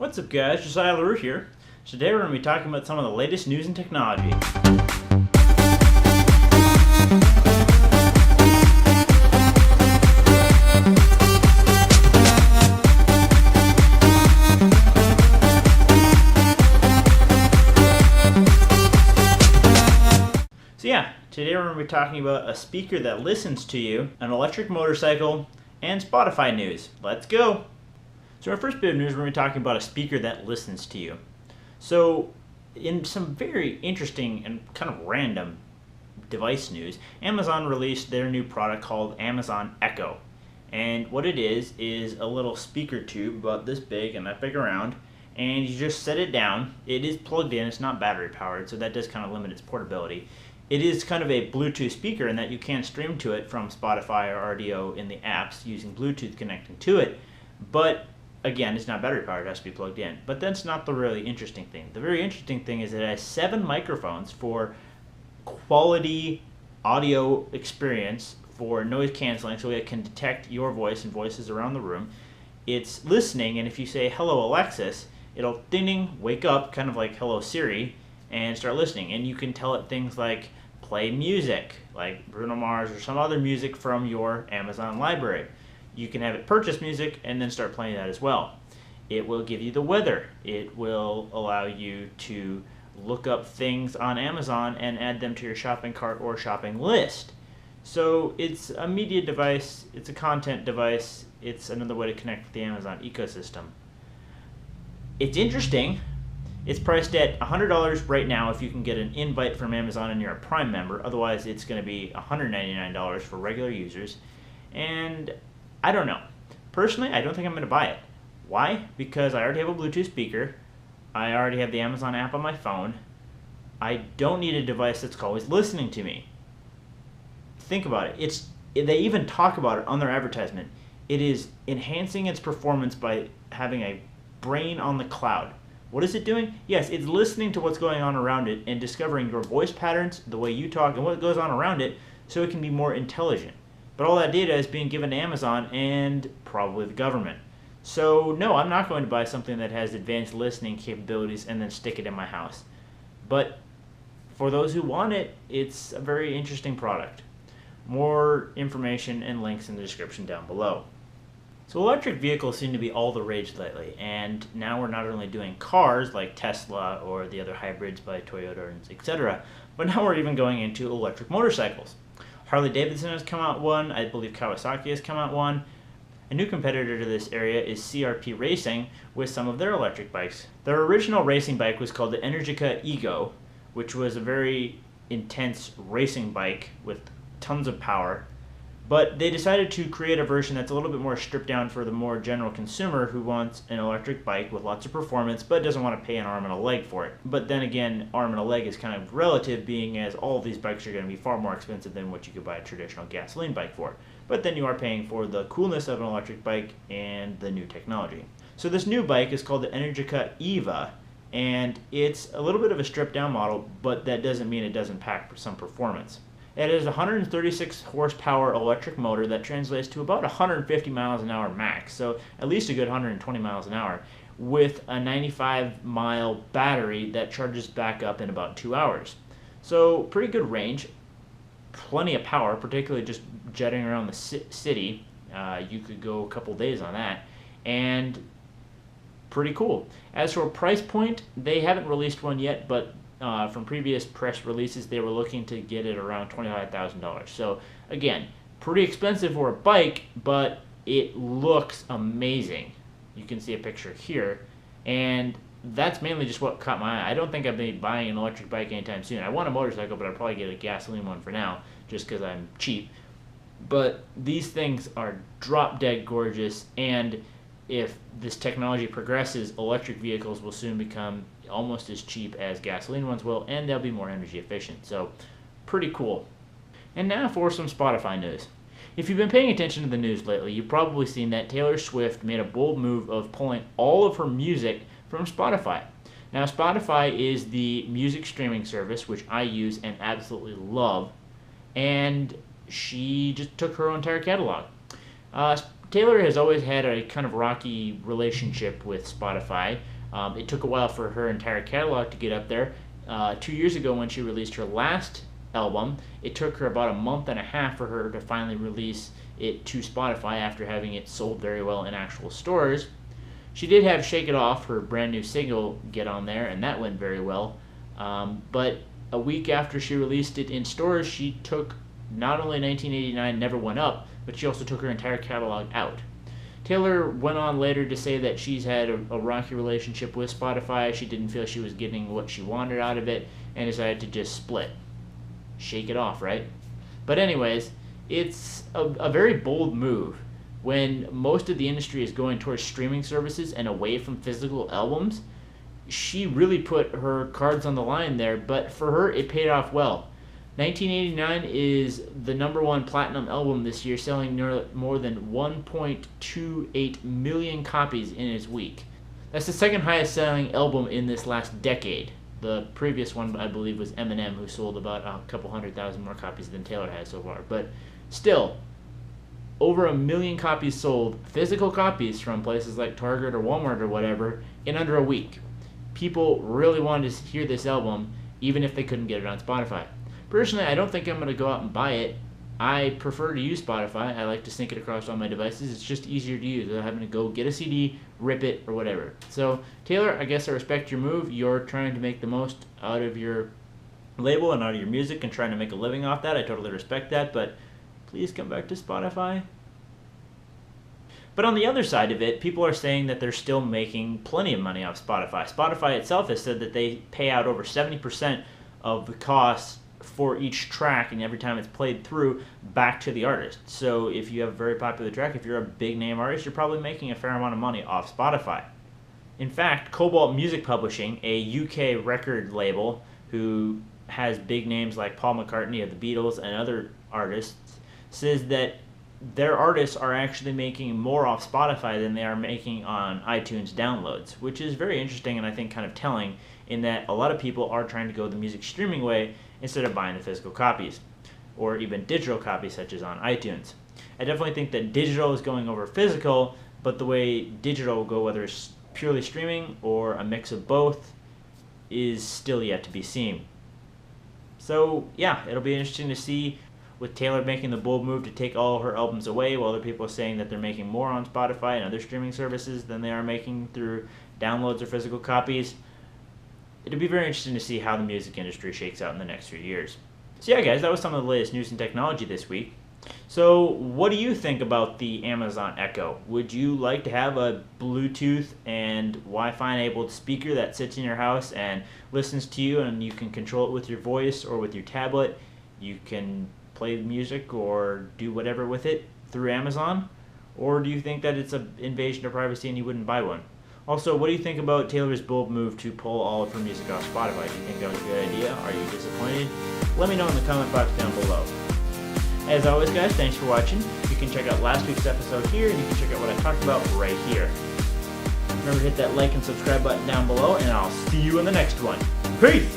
What's up guys, Josiah LaRue here. Today we're going to be talking about some of the latest news and technology. Today we're going to be talking about a speaker that listens to you, an electric motorcycle, and Spotify news. Let's go! So our first bit of news, we're going to be talking about a speaker that listens to you. So in some very interesting and kind of random device news, Amazon released their new product called Amazon Echo. And what it is a little speaker tube about this big and that big around, and you just set it down. It is plugged in, it's not battery powered, so that does kind of limit its portability. It is kind of a Bluetooth speaker in that you can stream to it from Spotify or RDO in the apps using Bluetooth connecting to it. But again, it's not battery powered, it has to be plugged in. But that's not the really interesting thing. The very interesting thing is that it has 7 microphones for quality audio experience, for noise canceling, so it can detect your voice and voices around the room. It's listening, and if you say, "Hello Alexis," it'll ding ding, wake up, kind of like "Hello Siri," and start listening. And you can tell it things like, play music, like Bruno Mars or some other music from your Amazon library. You can have it purchase music and then start playing that as well. It will give you the weather. It will allow you to look up things on Amazon and add them to your shopping cart or shopping list. So it's a media device, it's a content device, it's another way to connect with the Amazon ecosystem. It's interesting. It's priced at $100 right now if you can get an invite from Amazon and you're a Prime member. Otherwise, it's going to be $199 for regular users. And I don't know. Personally, I don't think I'm going to buy it. Why? Because I already have a Bluetooth speaker. I already have the Amazon app on my phone. I don't need a device that's always listening to me. Think about it. They even talk about it on their advertisement. It is enhancing its performance by having a brain on the cloud. What is it doing? Yes, it's listening to what's going on around it and discovering your voice patterns, the way you talk, and what goes on around it so it can be more intelligent. But all that data is being given to Amazon and probably the government. So no, I'm not going to buy something that has advanced listening capabilities and then stick it in my house. But for those who want it, it's a very interesting product. More information and links in the description down below. So electric vehicles seem to be all the rage lately, and now we're not only doing cars like Tesla or the other hybrids by Toyota, etc., but now we're even going into electric motorcycles. Harley-Davidson has come out one, I believe Kawasaki has come out one. A new competitor to this area is CRP Racing with some of their electric bikes. Their original racing bike was called the Energica Ego, which was a very intense racing bike with tons of power. But they decided to create a version that's a little bit more stripped down for the more general consumer who wants an electric bike with lots of performance but doesn't want to pay an arm and a leg for it. But then again, arm and a leg is kind of relative, being as all of these bikes are going to be far more expensive than what you could buy a traditional gasoline bike for. But then you are paying for the coolness of an electric bike and the new technology. So this new bike is called the Energica Eva, and it's a little bit of a stripped down model, but that doesn't mean it doesn't pack some performance. It is a 136 horsepower electric motor that translates to about 150 miles an hour max, so at least a good 120 miles an hour, with a 95 mile battery that charges back up in about 2 hours. So pretty good range, plenty of power, particularly just jetting around the city. You could go a couple days on that, and pretty cool. As for price point, they haven't released one yet, but from previous press releases, they were looking to get it around $25,000. So again, pretty expensive for a bike, but it looks amazing. You can see a picture here, and that's mainly just what caught my eye. I don't think I'll be buying an electric bike anytime soon. I want a motorcycle, but I'll probably get a gasoline one for now, just because I'm cheap. But these things are drop dead gorgeous, and if this technology progresses, electric vehicles will soon become almost as cheap as gasoline ones will, and they'll be more energy efficient. So pretty cool. And now for some Spotify news. If you've been paying attention to the news lately, you've probably seen that Taylor Swift made a bold move of pulling all of her music from Spotify. Now Spotify is the music streaming service which I use and absolutely love, and she just took her entire catalog. Taylor has always had a kind of rocky relationship with Spotify. It took a while for her entire catalog to get up there. 2 years ago, when she released her last album, it took her about a month and a half for her to finally release it to Spotify after having it sold very well in actual stores. She did have Shake It Off, her brand new single, get on there, and that went very well. But a week after she released it in stores, she took not only 1989 Never Went Up, but she also took her entire catalog out. Taylor went on later to say that she's had a rocky relationship with Spotify. She didn't feel she was getting what she wanted out of it and decided to just split. Shake it off, right? But anyways, it's a very bold move. When most of the industry is going towards streaming services and away from physical albums, she really put her cards on the line there, but for her, it paid off well. 1989 is the #1 platinum album this year, selling more than 1.28 million copies in its week. That's the second highest selling album in this last decade. The previous one, I believe, was Eminem, who sold about a couple 100,000 more copies than Taylor has so far. But still, over 1 million copies sold, physical copies from places like Target or Walmart or whatever, in under a week. People really wanted to hear this album, even if they couldn't get it on Spotify. Personally, I don't think I'm going to go out and buy it. I prefer to use Spotify. I like to sync it across all my devices. It's just easier to use without having to go get a CD, rip it, or whatever. So, Taylor, I guess I respect your move. You're trying to make the most out of your label and out of your music and trying to make a living off that. I totally respect that, but please come back to Spotify. But on the other side of it, people are saying that they're still making plenty of money off Spotify. Spotify itself has said that they pay out over 70% of the costs for each track, and every time it's played through, back to the artist. So if you have a very popular track, if you're a big name artist, you're probably making a fair amount of money off Spotify. In fact, Cobalt Music Publishing, a UK record label who has big names like Paul McCartney of the Beatles and other artists, says that their artists are actually making more off Spotify than they are making on iTunes downloads, which is very interesting and I think kind of telling in that a lot of people are trying to go the music streaming way instead of buying the physical copies, or even digital copies such as on iTunes. I definitely think that digital is going over physical, but the way digital will go, whether it's purely streaming or a mix of both, is still yet to be seen. So yeah, it'll be interesting to see with Taylor making the bold move to take all her albums away, while other people are saying that they're making more on Spotify and other streaming services than they are making through downloads or physical copies. It'll be very interesting to see how the music industry shakes out in the next few years. So yeah, guys, that was some of the latest news and technology this week. So what do you think about the Amazon Echo? Would you like to have a Bluetooth and Wi-Fi enabled speaker that sits in your house and listens to you, and you can control it with your voice or with your tablet? You can play music or do whatever with it through Amazon? Or do you think that it's an invasion of privacy and you wouldn't buy one? Also, what do you think about Taylor's bold move to pull all of her music off Spotify? Do you think that was a good idea? Are you disappointed? Let me know in the comment box down below. As always, guys, thanks for watching. You can check out last week's episode here, and you can check out what I talked about right here. Remember to hit that like and subscribe button down below, and I'll see you in the next one. Peace!